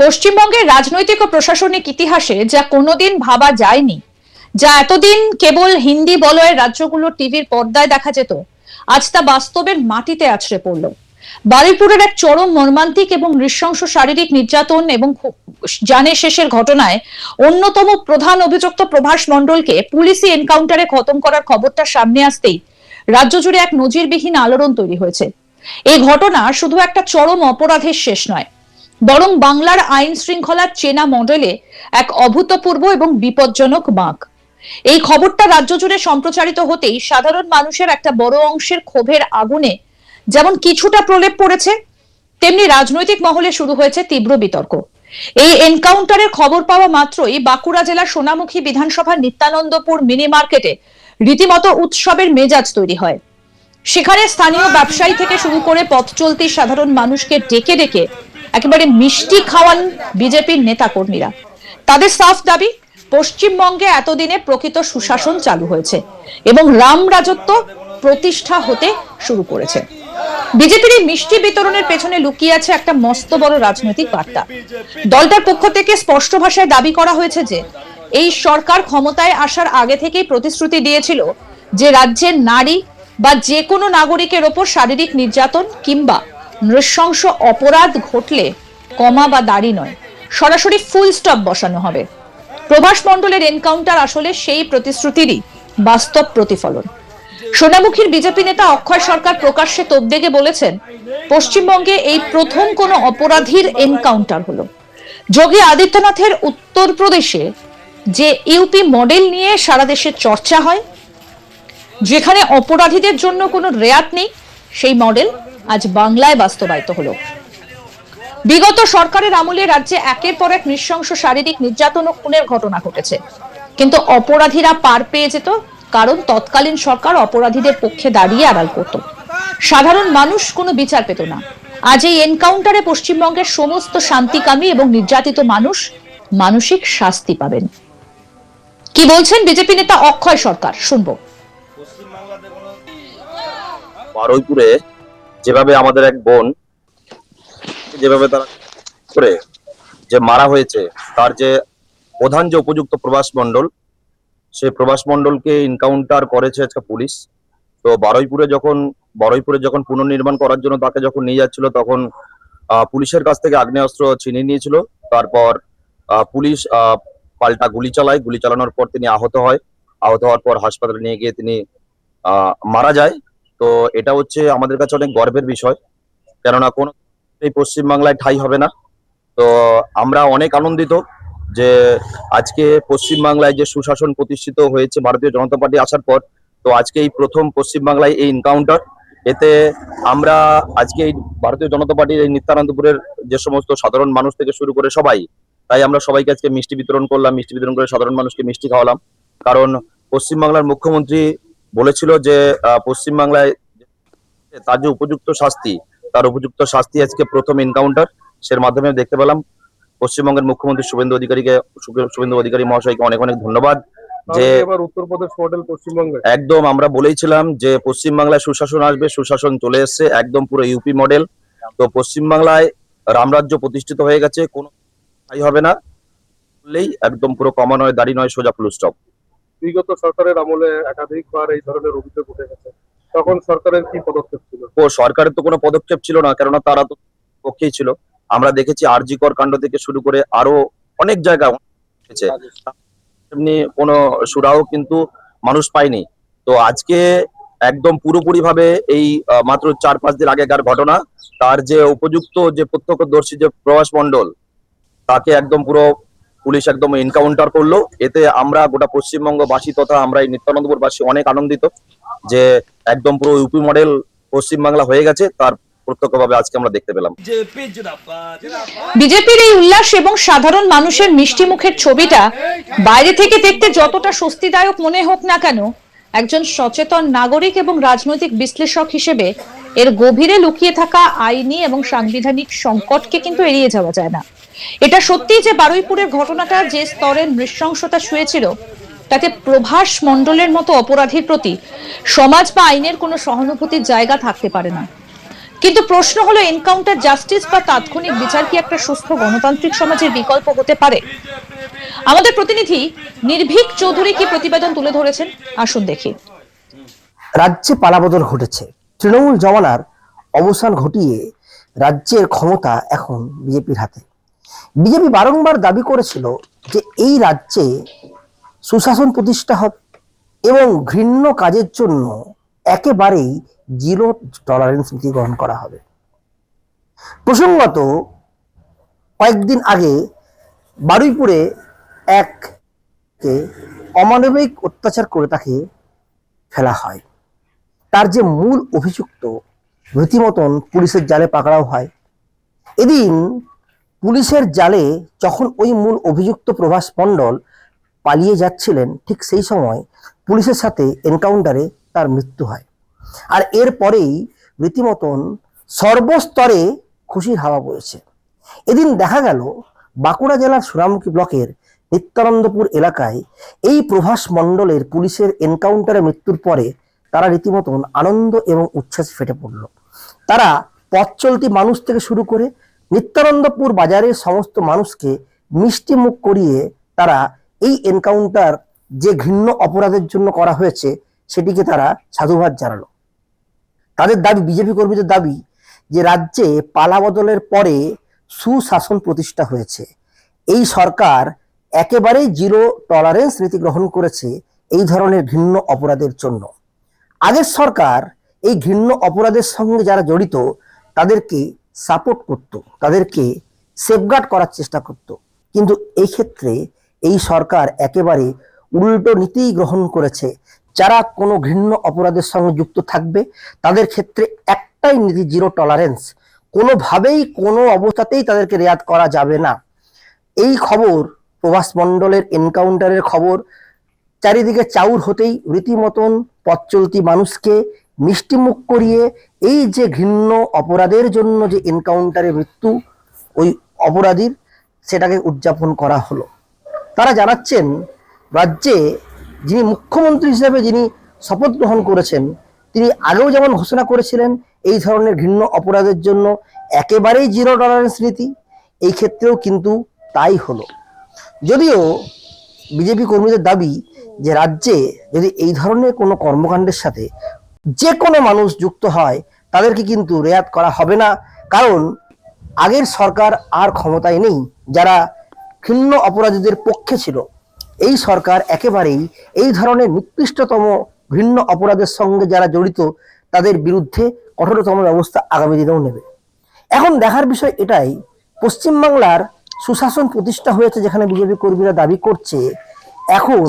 পশ্চিমবঙ্গের রাজনৈতিক ও প্রশাসনিক ইতিহাসে যা কোনোদিন ভাবা যায়নি, যা এতদিন কেবল হিন্দি বলয়ের রাজ্যগুলোর টিভির পর্দায় দেখা যেত, আজ তা বাস্তবের মাটিতে আছড়ে পড়ল। বারুইপুরের এক চরম মর্মান্তিক এবং নৃশংস শারীরিক নির্যাতন এবং জানে শেষের ঘটনায় অন্যতম প্রধান অভিযুক্ত প্রভাস মণ্ডলকে পুলিশি এনকাউন্টারে খতম করার খবরটা সামনে আসতেই রাজ্য জুড়ে এক নজিরবিহীন আলোড়ন তৈরি হয়েছে। এই ঘটনা শুধু একটা চরম অপরাধের শেষ নয়, বরং বাংলার আইন শৃঙ্খলার চেনা মডেলে এক অভূতপূর্ব এবং বিপজ্জনক বাঁক। এই খবরটা রাজ্য জুড়ে সম্প্রচারিত হতেই সাধারণ মানুষের একটা বড় অংশের ক্ষোভের আগুনে যেমন কিছুটা প্রলেপ পড়েছে, তেমনি রাজনৈতিক মহলে শুরু হয়েছে তীব্র বিতর্ক। এই এনকাউন্টারের খবর পাওয়া মাত্রই বাঁকুড়া জেলার সোনামুখী বিধানসভার নিত্যানন্দপুর মিনি মার্কেটে রীতিমতো উৎসবের মেজাজ তৈরি হয়। সেখানে স্থানীয় ব্যবসায়ী থেকে শুরু করে পথ চলতি সাধারণ মানুষকে ডেকে ডেকে একেবারে মিষ্টি খাওয়ান বিজেপির নেতা কর্মীরা। তাদের সাফ দাবি, পশ্চিমবঙ্গে এতদিনে প্রকৃত সুশাসন চালু হয়েছে এবং রাম রাজত্ব প্রতিষ্ঠা হতে শুরু করেছে। বিজেপির এই মিষ্টি বিতরণের পেছনে লুকিয়ে আছে একটা মস্ত বড় রাজনৈতিক বার্তা। দলটার পক্ষ থেকে স্পষ্ট ভাষায় দাবি করা হয়েছে যে এই সরকার ক্ষমতায় আসার আগে থেকেই প্রতিশ্রুতি দিয়েছিল যে রাজ্যের নারী বা যে কোনো নাগরিকের ওপর শারীরিক নির্যাতন কিংবা নৃশংস অপরাধ ঘটলে কমা বা দাড়ি নয়, সরাসরি ফুল স্টপ বসানো হবে। প্রভাস মণ্ডলের এনকাউন্টার আসলে সেই প্রতিশ্রুতিরই বাস্তব প্রতিফলন। সোনামুখীর বিজেপি নেতা অক্ষয় সরকার প্রকাশ্যে তোপ দেগে বলেছেন, পশ্চিমবঙ্গে এই প্রথম কোনো অপরাধীর এনকাউন্টার হলো। যোগী আদিত্যনাথের উত্তরপ্রদেশে যে ইউপি মডেল নিয়ে সারা দেশে চর্চা হয়, যেখানে অপরাধীদের জন্য কোনো রেয়াত নেই, সেই মডেল আজ বাংলায় বাস্তবায়িত হলো। বিগত সরকারের আমলে রাজ্যে একের পর এক নৃশংস শারীরিক নির্যাতন ও খুনের ঘটনা ঘটেছে, কিন্তু অপরাধীরা পার পেয়ে যেত, কারণ তৎকালীন সরকার অপরাধীদের পক্ষে দাঁড়িয়ে আড়াল করত। সাধারণ মানুষ কোনো বিচার পেত না। আজ এই এনকাউন্টারে পশ্চিমবঙ্গের সমস্ত শান্তিকামী এবং নির্যাতিত মানুষ মানসিক শাস্তি পাবেন। কি বলছেন বিজেপি নেতা অক্ষয় সরকার, শুনবো। বারুইপুরে যেভাবে আমাদের এক বোন যেভাবে তারা করে যে মারা হয়েছে, তার যে প্রধান যে উপযুক্ত প্রভাস মণ্ডল, সেই প্রভাস মণ্ডলকে এনকাউন্টার করেছে আজকে পুলিশ। তো বারুইপুরে যখন পুনর্নির্মাণ করার জন্য তাকে যখন নিয়ে যাচ্ছিল, তখন পুলিশের কাছ থেকে আগ্নেয়াস্ত্র ছিনিয়ে নিয়েছিল। তারপর পুলিশ পাল্টা গুলি চালায়। গুলি চালানোর পর তিনি আহত হওয়ার পর হাসপাতালে নিয়ে গিয়ে তিনি মারা যায়। তো এটা হচ্ছে আমাদের কাছে অনেক গর্বের বিষয়, কেননা কোনো এই পশ্চিমবাংলায় ঠাঁই হবে না। তো আমরা অনেক আনন্দিত যে আজকে পশ্চিমবাংলায় যে সুশাসন প্রতিষ্ঠিত হয়েছে ভারতীয় জনতা পার্টি আসার পর। তো আজকে এই প্রথম পশ্চিমবাংলায় এই এনকাউন্টার, এতে আমরা আজকে এই ভারতীয় জনতা পার্টির এই নিত্যানন্দপুরের যে সমস্ত সাধারণ মানুষ থেকে শুরু করে সবাই, তাই আমরা সবাইকে আজকে মিষ্টি বিতরণ করলাম। মিষ্টি বিতরণ করে সাধারণ মানুষকে মিষ্টি খাওয়ালাম, কারণ পশ্চিমবাংলার মুখ্যমন্ত্রী বলেছিল যে পশ্চিমবাংলায় তার যে উপযুক্ত শাস্তি, তার উপযুক্ত শাস্তি আজকে প্রথম এনকাউন্টার সের মাধ্যমে দেখতে পেলাম। পশ্চিমবঙ্গের মুখ্যমন্ত্রী শুভেন্দু অধিকারী মহাশয়কে অনেক অনেক ধন্যবাদ। যে উত্তরপ্রদেশ মডেল পশ্চিমবঙ্গে একদম আমরা বলেছিলাম যে পশ্চিমবাংলায় সুশাসন আসবে, সুশাসন চলে এসছে, একদম পুরো ইউপি মডেল। তো পশ্চিমবাংলায় রামরাজ্য প্রতিষ্ঠিত হয়ে গেছে, কোনো হবে না বললেই একদম পুরো কমা নয়, দাড়ি নয়, সোজা ফুল স্টপ। বিগত সরকারের আমলে একাধিকবার এই ধরনের অভিযোগ উঠে গেছে, তখন সরকারের কি পদক্ষেপ ছিল? ও সরকারের তো কোনো পদক্ষেপ ছিল না, কেননা তারা তো পক্ষেই ছিল। আমরা দেখেছি আরজি কর কাণ্ড থেকে শুরু করে আরো অনেক জায়গায় এমনি কোনো সুরাও কিন্তু মানুষ পায়নি। তো আজকে একদম পুরোপুরি ভাবে এই মাত্র 4-5 দিন আগেকার ঘটনা, তার যে উপযুক্ত যে প্রত্যক্ষদর্শী যে প্রভাস মণ্ডল, তাকে একদম পুরো পুলিশ একদম এনকাউন্টার করলো। এতে আমরা গোটা পশ্চিমবঙ্গবাসী তথা আমরা এই নিত্যানন্দপুরবাসী অনেক আনন্দিত যে একদম পুরো ইউপি মডেল পশ্চিমবাংলা হয়ে গেছে, তার প্রত্যক্ষভাবে আজকে আমরা দেখতে পেলাম। বিজেপির এই উল্লাস এবং সাধারণ মানুষের মিষ্টি মুখের ছবিটা বাইরে থেকে দেখতে যতটা স্বস্তিদায়ক মনে হোক না কেন, একজন সচেতন নাগরিক এবং রাজনৈতিক বিশ্লেষক হিসেবে এর গভীরে লুকিয়ে থাকা আইনি এবং সাংবিধানিক সংকটকে কিন্তু এড়িয়ে যাওয়া যায় না। এটা সত্যি যে বারুইপুরের ঘটনাটা যে স্তরের নৃশংসতা ছুঁয়েছিল, তাতে প্রভাস মণ্ডলের মতো অপরাধীর প্রতি সমাজ বা আইনের কোনো সহানুভূতির জায়গা থাকতে পারে না। কিন্তু প্রশ্ন হলো, এনকাউন্টার জাস্টিস বা তাৎক্ষণিক বিচার কি একটা সুস্থ গণতান্ত্রিক সমাজের বিকল্প হতে পারে? আমাদের প্রতিনিধি নির্ভীক চৌধুরী কি প্রতিবেদন তুলে ধরেছেন, আসুন দেখি। রাজ্যে পালাবদল ঘটেছে। তৃণমূল জমানার অবসান ঘটিয়ে রাজ্যের ক্ষমতা এখন বিজেপির হাতে। বিজেপি বারংবার দাবি করেছিল যে এই রাজ্যে সুশাসন প্রতিষ্ঠা হবে এবং ঘৃণ্য কাজের জন্য একেবারেই জিরো টলারেন্স নীতি গ্রহণ করা হবে। প্রসঙ্গত, কয়েকদিন আগে বারুইপুরে এককে অমানবিক অত্যাচার করে তাকে ফেলা হয়। তার যে মূল অভিযুক্ত রীতিমতন পুলিশের জালে পাকড়াও হয়। এদিন পুলিশের জালে যখন ওই মূল অভিযুক্ত প্রভাস মণ্ডল পালিয়ে যাচ্ছিলেন, ঠিক সেই সময় পুলিশের সাথে এনকাউন্টারে তার মৃত্যু হয়। আর এরপরেই রীতিমতন সর্বস্তরে খুশির হাওয়া বইছে। এদিন দেখা গেল বাঁকুড়া জেলার সোনামুখী ব্লকের নিত্যানন্দপুর এলাকায় এই প্রভাস মণ্ডলের পুলিশের এনকাউন্টারে মৃত্যুর পরে তারা রীতিমতন আনন্দ এবং উচ্ছ্বাসে ফেটে পড়ল। তারা পথ চলতি মানুষ থেকে শুরু করে নিত্যানন্দপুর বাজারের সমস্ত মানুষকে মিষ্টি মুখ করিয়ে তারা এই এনকাউন্টার যে ঘৃণ্য অপরাধের জন্য করা হয়েছে সেটিকে তারা সাধুবাদ জানালো। তাদের দাবি, বিজেপি কর্মীদের দাবি, যে রাজ্যে পালাবদলের পরে সুশাসন প্রতিষ্ঠা হয়েছে। এই সরকার একেবারেই জিরো টলারেন্স নীতি গ্রহণ করেছে এই ধরনের ঘৃণ্য অপরাধের জন্য। আগের সরকার এই ঘৃণ্য অপরাধের সঙ্গে যারা জড়িত তাদেরকে সাপোর্ট করত, তাদেরকে সেফগার্ড করার চেষ্টা করত। কিন্তু এই ক্ষেত্রে এই সরকার একেবারে উল্টো নীতি গ্রহণ করেছে। যারা কোনো ঘৃণ্য অপরাধের সঙ্গে যুক্ত থাকবে তাদের ক্ষেত্রে একটাই নীতি, জিরো টলারেন্স। কোনোভাবেই কোনো অবস্থাতেই তাদেরকে রেয়াত করা যাবে না। এই খবর, প্রভাস মণ্ডলের এনকাউন্টারের খবর চারিদিকে চাউর হতেই রীতিমতন পথ চলতি মানুষকে মিষ্টিমুখ করিয়ে এই যে ঘৃণ্য অপরাধের জন্য যে এনকাউন্টারে মৃত্যু ওই অপরাধীর, সেটাকে উদযাপন করা হলো। তারা জানাচ্ছেন, রাজ্যে যিনি মুখ্যমন্ত্রী হিসেবে যিনি শপথ গ্রহণ করেছেন, তিনি আগেও যেমন ঘোষণা করেছিলেন এই ধরনের ঘৃণ্য অপরাধের জন্য একেবারেই জিরো টলারেন্স নীতি, এই ক্ষেত্রেও কিন্তু তাই হলো। যদিও বিজেপি কর্মীদের দাবি যে রাজ্যে যদি এই ধরনের কোনো কর্মকাণ্ডের সাথে যে কোনো মানুষ যুক্ত হয় তাদেরকে কিন্তু রেয়াত করা হবে না, কারণ আগের সরকার আর ক্ষমতায় নেই। যারা ঘৃণ্য অপরাধীদের পক্ষে ছিল, এই সরকার একেবারেই এই ধরনের নিকৃষ্টতম ঘৃণ্য অপরাধের সঙ্গে যারা জড়িত তাদের বিরুদ্ধে কঠোরতম ব্যবস্থা আগামী দিনেও নেবে। এখন দেখার বিষয় এটাই, পশ্চিমবাংলার সুশাসন প্রতিষ্ঠা হয়েছে যেখানে বিজেপি কর্মীরা দাবি করছে, এখন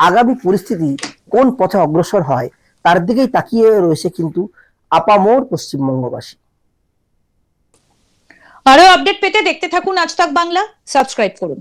আগামী পরিস্থিতি কোন পথে অগ্রসর হয় তার দিকেই তাকিয়ে রয়েছে কিন্তু আপামর পশ্চিমবঙ্গবাসী। আরো আপডেট পেতে দেখতে থাকুন আজ তাক বাংলা, সাবস্ক্রাইব করুন।